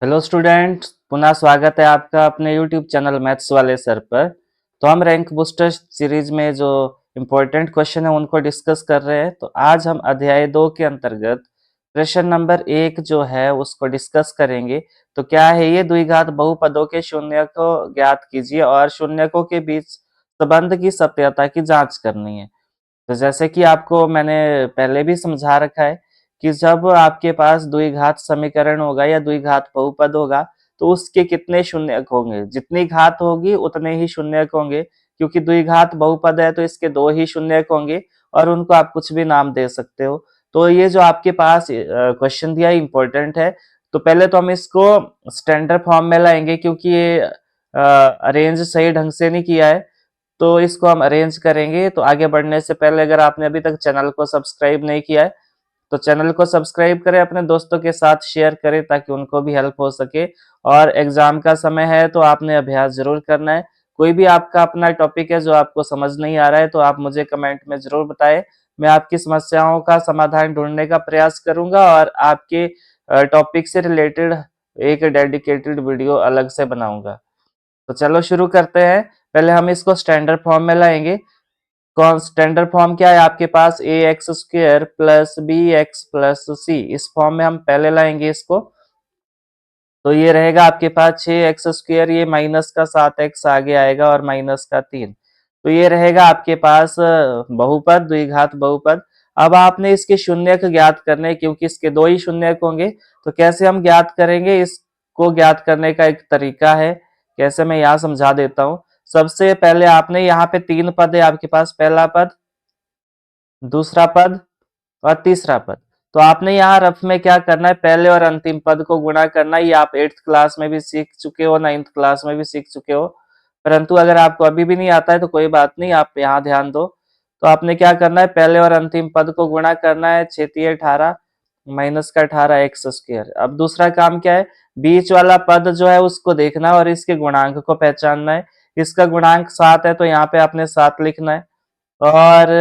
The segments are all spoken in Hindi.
हेलो स्टूडेंट, पुनः स्वागत है आपका अपने यूट्यूब चैनल मैथ्स वाले सर पर। तो हम रैंक बूस्टर सीरीज में जो इम्पोर्टेंट क्वेश्चन है उनको डिस्कस कर रहे हैं। तो आज हम अध्याय 2 के अंतर्गत प्रश्न नंबर 1 जो है उसको डिस्कस करेंगे। तो क्या है ये द्विघात बहुपदों के शून्य को ज्ञात कीजिए और शून्यकों के बीच संबंध की सत्यता की जांच करनी है। तो जैसे कि आपको मैंने पहले भी समझा रखा है कि जब आपके पास द्विघात समीकरण होगा या द्विघात बहुपद होगा तो उसके कितने शून्यक होंगे, जितनी घात होगी उतने ही शून्यक होंगे। क्योंकि द्विघात बहुपद है तो इसके दो ही शून्यक होंगे और उनको आप कुछ भी नाम दे सकते हो। तो ये जो आपके पास क्वेश्चन दिया इंपॉर्टेंट है। तो पहले तो हम इसको स्टैंडर्ड फॉर्म में लाएंगे क्योंकि ये अरेंज सही ढंग से नहीं किया है। तो इसको हम अरेंज करेंगे। तो आगे बढ़ने से पहले अगर आपने अभी तक चैनल को सब्सक्राइब नहीं किया है तो चैनल को सब्सक्राइब करें, अपने दोस्तों के साथ शेयर करें ताकि उनको भी हेल्प हो सके। और एग्जाम का समय है तो आपने अभ्यास जरूर करना है। कोई भी आपका अपना टॉपिक है जो आपको समझ नहीं आ रहा है तो आप मुझे कमेंट में जरूर बताएं। मैं आपकी समस्याओं का समाधान ढूंढने का प्रयास करूंगा और आपके टॉपिक से रिलेटेड एक डेडिकेटेड वीडियो अलग से बनाऊंगा। तो चलो शुरू करते हैं। पहले हम इसको स्टैंडर्ड फॉर्म में लाएंगे। कौन स्टैंडर्ड फॉर्म क्या है आपके पास, a x square plus b x plus c, इस फॉर्म में हम पहले लाएंगे इसको। तो ये रहेगा आपके पास 6x², ये माइनस का 7x आगे आएगा और माइनस का 3। तो ये रहेगा आपके पास बहुपद, द्विघात बहुपद। अब आपने इसके शून्यक ज्ञात करने क्योंकि इसके दो ही शून्यक होंगे। तो कैसे हम ज्ञात करेंगे, इसको ज्ञात करने का एक तरीका है। कैसे, मैं यहाँ समझा देता हूँ। सबसे पहले आपने यहाँ पे तीन पद है आपके पास, पहला पद, दूसरा पद और तीसरा पद। तो आपने यहाँ रफ में क्या करना है, पहले और अंतिम पद को गुणा करना है। ये आप 8th क्लास में भी सीख चुके हो, 9th क्लास में भी सीख चुके हो। परंतु अगर आपको अभी भी नहीं आता है तो कोई बात नहीं, आप यहाँ ध्यान दो। तो आपने क्या करना है, पहले और अंतिम पद को गुणा करना है। 6×3 = 18 माइनस का 18x²। अब दूसरा काम क्या है, बीच वाला पद जो है उसको देखना और इसके गुणांक को पहचानना है। इसका गुणांक 7 है तो यहाँ पे आपने 7 लिखना है और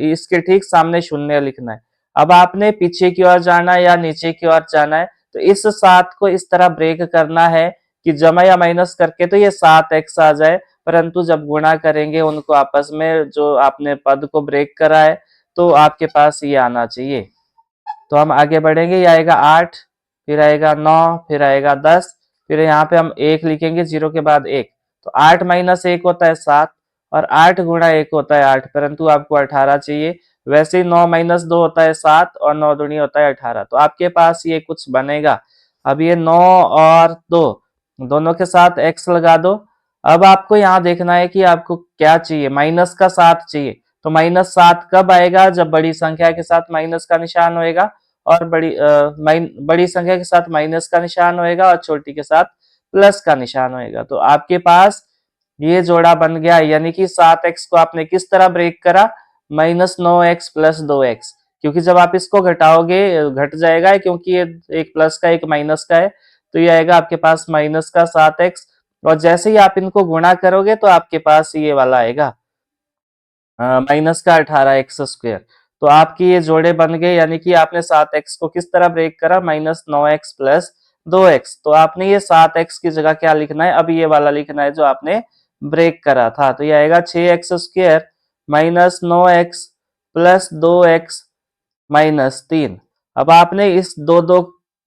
इसके ठीक सामने शून्य लिखना है। अब आपने पीछे की ओर जाना है या नीचे की ओर जाना है। तो इस 7 को इस तरह ब्रेक करना है कि जमा या माइनस करके तो ये 7x आ जाए, परंतु जब गुणा करेंगे उनको आपस में, जो आपने पद को ब्रेक करा है, तो आपके पास ये आना चाहिए। तो हम आगे बढ़ेंगे, ये आएगा 8, फिर आएगा 9, फिर आएगा 10, फिर यहाँ पे हम 1 लिखेंगे, 0 के बाद 1। तो 8 - 1 होता है 7 और 8 गुणा 1 होता है 8, परंतु आपको 18 चाहिए। वैसे ही 9 - 2 होता है 7 और 9 दूनी होता है 18। तो आपके पास ये कुछ बनेगा। अब ये 9 और 2 दोनों के साथ x लगा दो। अब आपको यहाँ देखना है कि आपको क्या चाहिए, माइनस का 7 चाहिए। तो -7 कब आएगा, जब बड़ी संख्या के साथ माइनस का निशान होएगा और बड़ी संख्या के साथ माइनस का निशान होएगा और छोटी के साथ प्लस का निशान होएगा। तो आपके पास ये जोड़ा बन गया, यानी कि 7x को आपने किस तरह ब्रेक करा, -9x + 2x। क्योंकि जब आप इसको घटाओगे घट जाएगा, क्योंकि ये एक प्लस का एक माइनस का है। तो ये आएगा आपके पास माइनस का 7x और जैसे ही आप इनको गुणा करोगे तो आपके पास ये वाला आएगा माइनस का 18x²। तो आपकी ये जोड़े बन गए, यानी कि आपने 7x को किस तरह ब्रेक करा, -9x + 2x। तो आपने ये 7x की जगह क्या लिखना है, अब ये वाला लिखना है जो आपने ब्रेक करा था। तो ये आएगा 6x² - 9x + 2x -3। अब आपने इस दो दो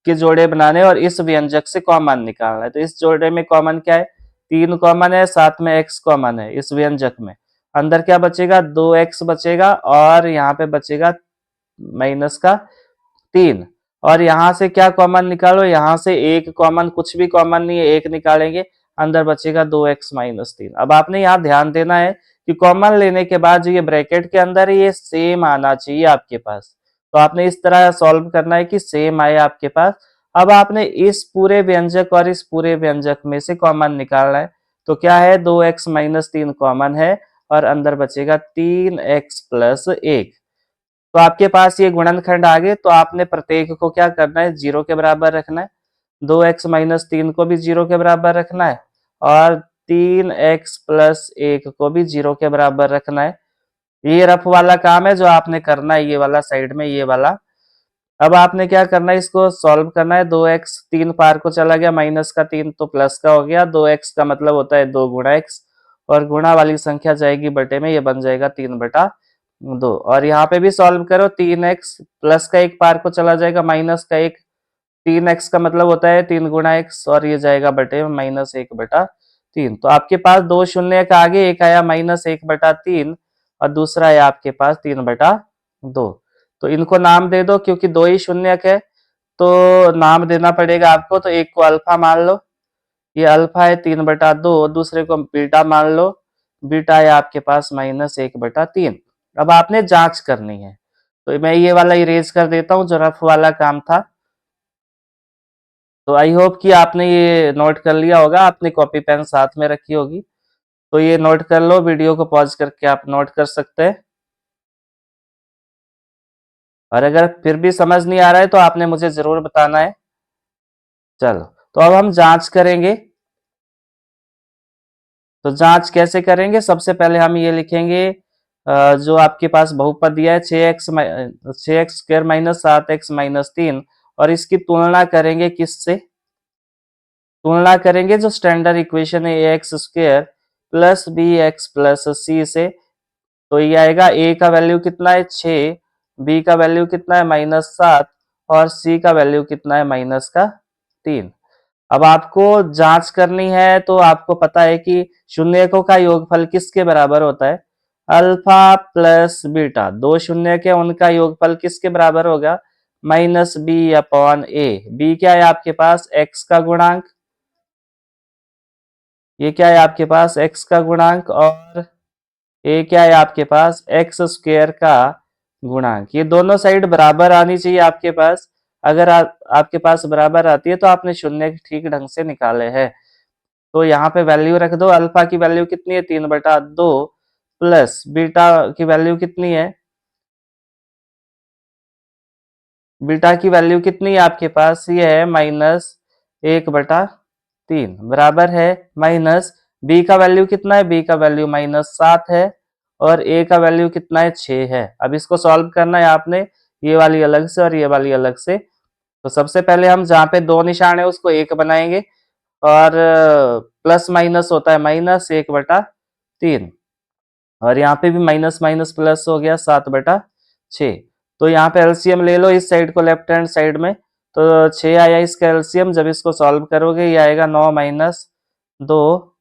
के जोड़े बनाने और इस व्यंजक से कॉमन निकालना है। तो इस जोड़े में कॉमन क्या है, 3 कॉमन है, साथ में x कॉमन है। इस व्यंजक में अंदर क्या बचेगा, 2x बचेगा और यहाँ पे बचेगा -3। और यहाँ से क्या कॉमन निकालो, यहाँ से एक कॉमन, कुछ भी कॉमन नहीं है, एक निकालेंगे, अंदर बचेगा 2x - 3। अब आपने यहाँ ध्यान देना है कि कॉमन लेने के बाद जो ये ब्रैकेट के अंदर है ये सेम आना चाहिए आपके पास। तो आपने इस तरह सॉल्व करना है कि सेम आए आपके पास। अब आपने इस पूरे व्यंजक और इस पूरे व्यंजक में से कॉमन निकालना है। तो क्या है, 2x - 3 कॉमन है और अंदर बचेगा 3x + 1। तो आपके पास ये गुणनखंड आ गए। तो आपने प्रत्येक को क्या करना है, 0 के बराबर रखना है। 2x - 3 को भी 0 के बराबर रखना है और 3x + 1 को भी 0 के बराबर रखना है। ये रफ वाला काम है जो आपने करना है, ये वाला साइड में, ये वाला। अब आपने क्या करना है, इसको सॉल्व करना है। 2x 3 पार को चला गया, माइनस का 3 तो प्लस का हो गया। 2x का मतलब होता है 2 गुणा x, और गुणा वाली संख्या जाएगी बटे में, ये बन जाएगा 3/2। और यहाँ पे भी सॉल्व करो, 3x प्लस का 1 पार को चला जाएगा, माइनस का 1, 3x का मतलब होता है 3 गुणा x, और ये जाएगा बटे में -1/3। तो आपके पास दो शून्य का आगे एक आया -1/3, और दूसरा है आपके पास 3/2। तो इनको नाम दे दो, क्योंकि दो ही शून्यक है तो नाम देना पड़ेगा आपको। तो एक को अल्फा मान लो, ये अल्फा है 3/2, दूसरे को बीटा मान लो, बीटा है आपके पास -1/3। अब आपने जांच करनी है, तो मैं ये वाला इरेज कर देता हूं जो रफ वाला काम था। तो आई होप कि आपने ये नोट कर लिया होगा, आपने कॉपी पेन साथ में रखी होगी, तो ये नोट कर लो। वीडियो को पॉज करके आप नोट कर सकते हैं। और अगर फिर भी समझ नहीं आ रहा है तो आपने मुझे जरूर बताना है। चलो, तो अब हम जांच करेंगे। तो जांच कैसे करेंगे, सबसे पहले हम ये लिखेंगे, जो आपके पास बहुपद दिया है 6x² -7x-3, और इसकी तुलना करेंगे किससे, तुलना करेंगे जो स्टैंडर्ड इक्वेशन है ax² plus bx plus c से। तो ये आएगा, a का वैल्यू कितना है 6, b का वैल्यू कितना है -7, और c का वैल्यू कितना है -3। अब आपको जांच करनी है, तो आपको पता है कि शून्यकों का योगफल किसके बराबर होता है, अल्फा प्लस बीटा। दो शून्य के उनका योगफल किसके बराबर होगा, -b/a। b क्या है आपके पास, x का गुणांक, ये क्या है आपके पास x का गुणांक, और a क्या है आपके पास x² का गुणांक। ये दोनों साइड बराबर आनी चाहिए आपके पास। अगर आपके पास बराबर आती है तो आपने शून्य ठीक ढंग से निकाले हैं। तो यहाँ पे वैल्यू रख दो, अल्फा की वैल्यू कितनी है 3/2, प्लस बीटा की वैल्यू कितनी है, बीटा की वैल्यू कितनी है आपके पास, ये है -1/3, बराबर है माइनस बी का वैल्यू कितना है, बी का वैल्यू -7 है, और ए का वैल्यू कितना है 6 है। अब इसको सॉल्व करना है आपने, ये वाली अलग से और ये वाली अलग से। तो सबसे पहले हम जहाँ पे दो निशान है उसको एक बनाएंगे, और प्लस माइनस होता है -1/3, और यहाँ पे भी माइनस माइनस प्लस हो गया 7/6। तो यहाँ पे एलसीएम ले लो इस साइड को, लेफ्ट हैंड साइड में। तो 6 आया इसका एलसीएम, जब इसको सॉल्व करोगे ये आएगा 9-2।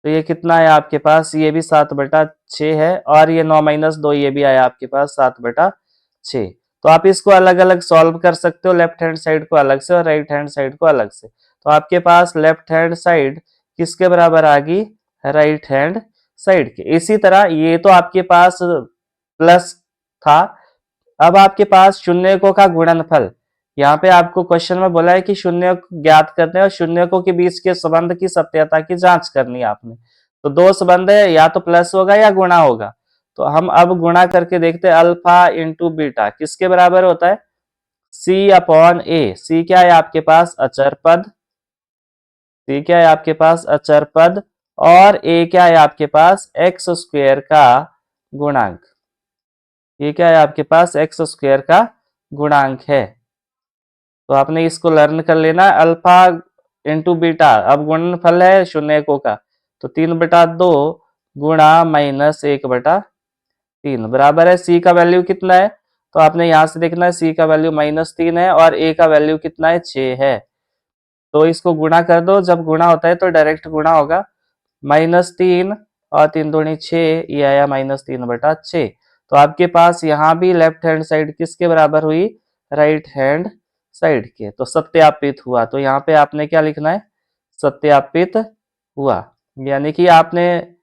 तो ये कितना है आपके पास, ये भी 7/6 है, और ये 9-2 ये भी आया आपके पास 7/6। तो आप इसको अलग अलग सॉल्व कर सकते हो, लेफ्ट हैंड साइड को अलग से और राइट हैंड साइड को अलग से। तो आपके पास लेफ्ट हैंड साइड किसके बराबर आ गई, राइट हैंड साइड के। इसी तरह ये तो आपके पास प्लस था। अब आपके पास शून्यकों का गुणनफल, यहाँ पे आपको क्वेश्चन में बोला है कि शून्य ज्ञात करने और शून्यकों के बीच के संबंध की सत्यता की जांच करनी है आपने। तो दो संबंध है, या तो प्लस होगा या गुणा होगा। तो हम अब गुणा करके देखते हैं, अल्फा इंटू बीटा किसके बराबर होता है, c/a। c क्या है आपके पास, अचर पद, c क्या है आपके पास, अचर पद, और a क्या है आपके पास, x² का गुणांक। ये क्या है आपके पास, x² का गुणांक है। तो आपने इसको लर्न कर लेना, अल्फा इंटू बीटा, अब गुणनफल है शून्यकों का, तो 3/2 गुणा -1/3 बराबर है, सी का वैल्यू कितना है, तो आपने यहां से देखना है, सी का वैल्यू -3 है, और ए का वैल्यू कितना है 6 है। तो इसको गुणा कर दो, जब गुणा होता है तो डायरेक्ट गुणा होगा, -3 और 3×2=6, ये आया -3/6। तो आपके पास यहाँ भी लेफ्ट हैंड साइड किसके बराबर हुई, राइट हैंड साइड के। तो सत्यापित हुआ, तो यहाँ पे आपने क्या लिखना है, सत्यापित हुआ, यानी कि आपने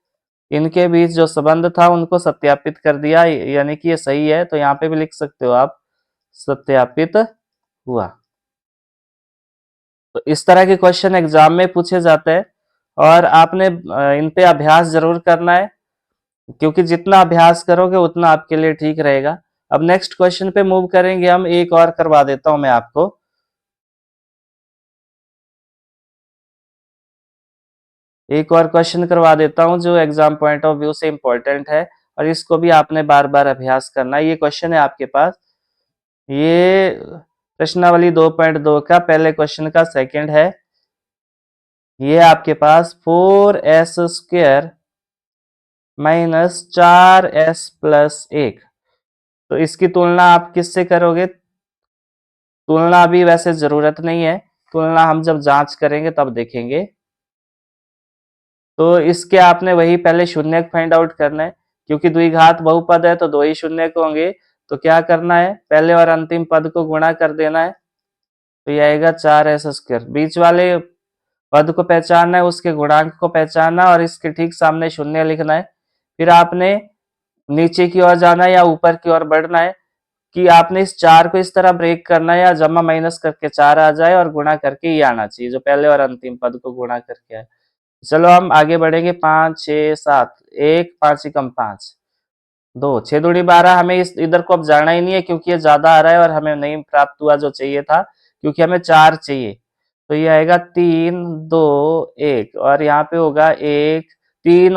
इनके बीच जो संबंध था उनको सत्यापित कर दिया, यानी कि ये सही है। तो यहाँ पे भी लिख सकते हो आप, सत्यापित हुआ। तो इस तरह के क्वेश्चन एग्जाम में पूछे जाते हैं, और आपने इन पे अभ्यास जरूर करना है, क्योंकि जितना अभ्यास करोगे उतना आपके लिए ठीक रहेगा। अब नेक्स्ट क्वेश्चन पे मूव करेंगे हम, एक और करवा देता हूं मैं आपको। एक और क्वेश्चन करवा देता हूं जो एग्जाम पॉइंट ऑफ व्यू से इंपॉर्टेंट है, और इसको भी आपने बार बार अभ्यास करना है। ये क्वेश्चन है आपके पास, ये प्रश्नावली 2.2 का पहले क्वेश्चन का सेकंड है। ये आपके पास 4s² माइनस 4s+1। तो इसकी तुलना आप किससे करोगे? तुलना अभी वैसे जरूरत नहीं है, तुलना हम जब जांच करेंगे तब देखेंगे। तो इसके आपने वही पहले शून्य फाइंड आउट करना है, क्योंकि द्विघात बहुपद है तो दो ही शून्य होंगे। तो क्या करना है, पहले और अंतिम पद को गुणा कर देना है, तो ये आएगा 4s²। बीच वाले पद को पहचानना है, उसके गुणांक को पहचानना और इसके ठीक सामने शून्य लिखना है। फिर आपने नीचे की ओर जाना है या ऊपर की ओर बढ़ना है कि आपने इस 4 को इस तरह ब्रेक करना है या जमा माइनस करके 4 आ जाए और गुणा करके ये आना चाहिए जो पहले और अंतिम पद को गुणा करके आए। चलो हम आगे बढ़ेंगे। 5 6 7, 1 5 कम 5 2 6 दूनी 12। हमें इस इधर को अब जाना ही नहीं है क्योंकि ये ज्यादा आ रहा है और हमें नहीं प्राप्त हुआ जो चाहिए था, क्योंकि हमें 4 चाहिए। तो ये आएगा 3 2 1 और यहाँ पे होगा 1 3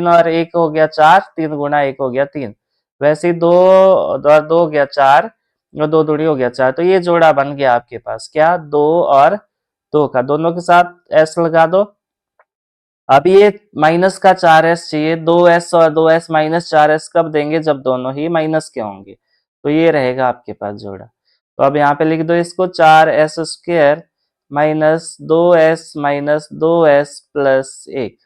और 1 हो गया 4, 3 गुना 1 हो गया 3। वैसे ही 2 और 2 हो गया 4 और 2 दूनी हो गया 4। तो ये जोड़ा बन गया आपके पास क्या, 2 और 2 का, दोनों के साथ s लगा दो। अब ये माइनस का 4s चाहिए, 2s और 2s माइनस 4s कब देंगे, जब दोनों ही माइनस के होंगे। तो ये रहेगा आपके पास जोड़ा। तो अब यहाँ पे लिख दो इसको, 4s² माइनस 2s+1।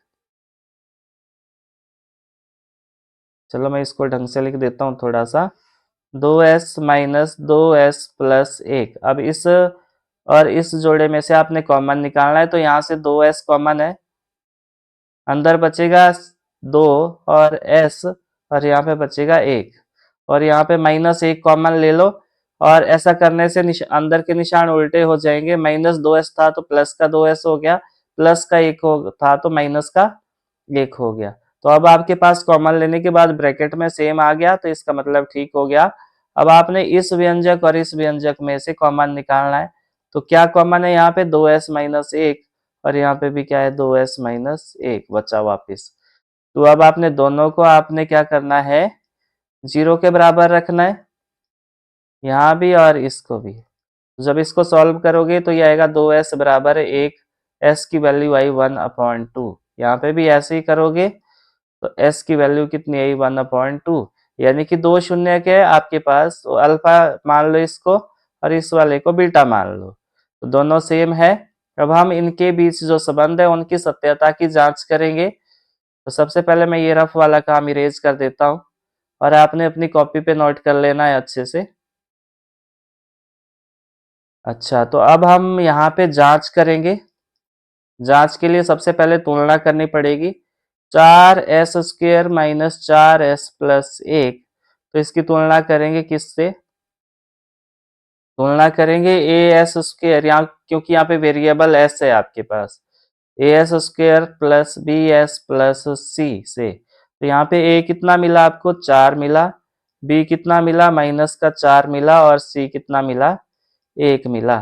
चलो मैं इसको ढंग से लिख देता हूँ थोड़ा सा। 2s-2s+1। अब इस और इस जोड़े में से आपने कॉमन निकालना है, तो यहाँ से 2s कॉमन है, अंदर बचेगा 2 और s और यहाँ पे बचेगा 1 और यहाँ पे -1 कॉमन ले लो। और ऐसा करने से अंदर के निशान उल्टे हो जाएंगे। -2s था तो प्लस का 2s हो गया, प्लस का 1 था तो माइनस का 1 हो गया। तो अब आपके पास कॉमन लेने के बाद ब्रैकेट में सेम आ गया, तो इसका मतलब ठीक हो गया। अब आपने इस व्यंजक और इस व्यंजक में से कॉमन निकालना है। तो क्या कॉमन है यहाँ पे, 2s-1 और यहाँ पे भी क्या है, 2s-1 बचा वापिस। तो अब आपने दोनों को आपने क्या करना है, 0 के बराबर रखना है, यहाँ भी और इसको भी। जब इसको सॉल्व करोगे तो ये आएगा 2s बराबर 1, s की वैल्यू आई 1/2। यहाँ पे भी ऐसे ही करोगे तो s की वैल्यू कितनी आई 1/2, यानी कि 2 शून्य के आपके पास, तो अल्फा मान लो इसको और इस वाले को बीटा मान लो, तो दोनों सेम है। अब हम इनके बीच जो संबंध है उनकी सत्यता की जांच करेंगे। तो सबसे पहले मैं ये रफ वाला काम इरेज कर देता हूँ और आपने अपनी कॉपी पे नोट कर लेना है अच्छे से। अच्छा, तो अब हम यहाँ पे जांच करेंगे। जांच के लिए सबसे पहले तुलना करनी पड़ेगी। 4s² माइनस 4s+1, तो इसकी तुलना करेंगे किससे, तुलना करेंगे as², यहाँ क्योंकि यहाँ पे वेरिएबल s है आपके पास, as² plus bs plus c से। तो यहाँ पे a कितना मिला आपको, 4 मिला, b कितना मिला, -4 मिला और c कितना मिला, 1 मिला।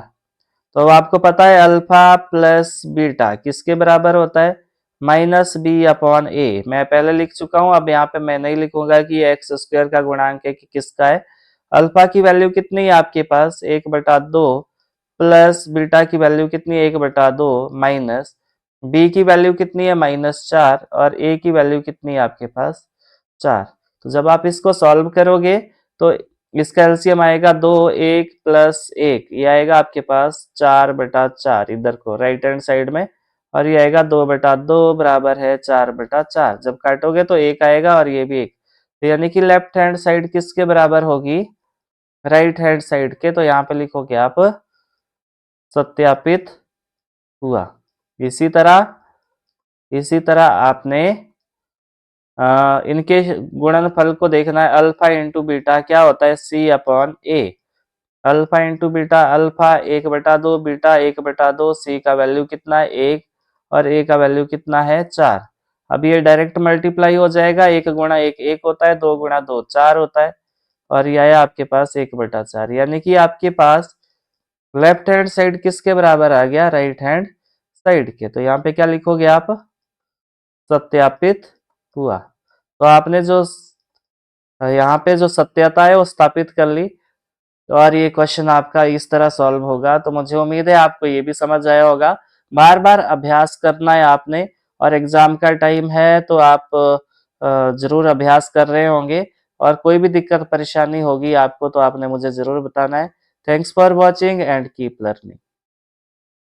तो अब आपको पता है अल्फा प्लस बीटा किसके बराबर होता है, -b/a। मैं पहले लिख चुका हूं, अब यहाँ पे मैं नहीं लिखूंगा कि x² का गुणांक है कि किसका है। अल्फा की वैल्यू कितनी है आपके पास, 1/2 प्लस बीटा की वैल्यू कितनी है, 1/2 माइनस बी की वैल्यू कितनी है, -4 और ए की वैल्यू कितनी है आपके पास, 4। तो जब आप इसको सॉल्व करोगे तो इसका एलसीएम आएगा 2, 1 प्लस 1, ये आएगा आपके पास 4/4 इधर को राइट हैंड साइड में, और ये आएगा 2/2 बराबर है 4/4। जब काटोगे तो 1 आएगा और ये भी 1, तो यानी कि लेफ्ट हैंड साइड किसके बराबर होगी, राइट हैंड साइड के। तो यहाँ पे लिखोगे आप सत्यापित हुआ। इसी तरह आपने इनके गुणनफल को देखना है। अल्फा इंटू बीटा क्या होता है, c/a। Alpha into beta, alpha 1/2, beta 1/2, सी का वैल्यू कितना है 1 और ए का वैल्यू कितना है 4। अब ये डायरेक्ट मल्टीप्लाई हो जाएगा, 1 गुणा 1 1 होता है, 2 गुणा 2 4 होता है और यह है आपके पास 1/4, यानी कि आपके पास लेफ्ट हैंड साइड किसके बराबर आ गया, राइट हैंड साइड के। तो यहाँ पे क्या लिखोगे आप, सत्यापित हुआ। तो आपने जो यहाँ पे जो सत्यता है वो स्थापित कर ली। और ये क्वेश्चन आपका इस तरह सॉल्व होगा। तो मुझे उम्मीद है आपको ये भी समझ आया होगा। बार-बार अभ्यास करना है आपने, और एग्ज़ाम का टाइम है तो आप ज़रूर अभ्यास कर रहे होंगे, और कोई भी दिक्कत परेशानी होगी आपको तो आपने मुझे ज़रूर बताना है। Thanks for watching and keep learning.